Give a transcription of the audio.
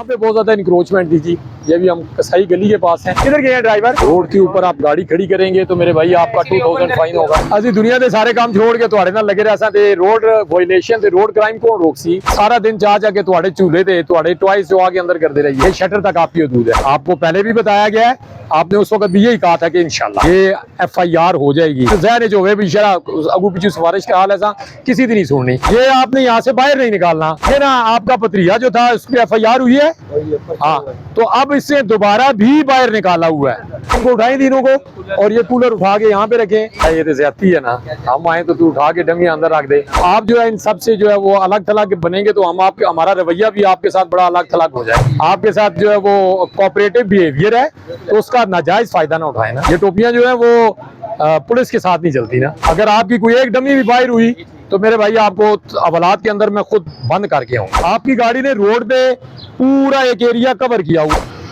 पे बहुत ज्यादा इंक्रोचमेंट थी जी। ये भी हम कसाई गली के पास हैं। किधर गए हैं ड्राइवर? रोड के ऊपर आप गाड़ी खड़ी करेंगे तो मेरे भाई आपका 2000 फाइन होगा। असि दुनिया के सारे काम छोड़ के तुहाडे नाल लगे रहा ते रोड वायलेशन ते रोड क्राइम कौन रोक सी? सारा दिन चाह के तुहाडे झूले ते तुहाडे टॉयज जो आगे अंदर करते रहिए। शटर तक आपकी हदूद है। आपको पहले भी बताया गया है, आपने उस वक्त भी यही कहा था कि इंशाल्लाह ये FIR हो जाएगी। तो ज़हन जो है भी शरा अगू पीछे सिफारिश का हाल ऐसा किसी दिन नहीं सुननी। ये आपने यहाँ से बाहर नहीं निकालना है ना। आपका पत्रिया जो था उस पर FIR हुई है, हाँ, तो अब इससे दोबारा भी बाहर निकाला हुआ है। इनको उठाएं तीनों को और ये कूलर उठा के यहाँ पे रखें। ये तो ज्यादती है ना, हम आए तो तू उठा के डमी अंदर रख दे। आप जो है इन सब से जो है वो अलग थलग बनेंगे तो हम आपके हमारा रवैया भी आपके साथ बड़ा अलग थलग हो जाए। आपके साथ जो है वो कोऑपरेटिव बिहेवियर है तो उसका नाजायज फायदा ना उठाए ना। ये टोपियां जो है वो पुलिस के साथ नहीं चलती ना। अगर आपकी कोई एक डमी भी बाहर हुई तो मेरे भाई आपको अवलाद के अंदर मैं खुद बंद करके आऊँ। आपकी गाड़ी ने रोड पे पूरा एक एरिया कवर किया हुआ।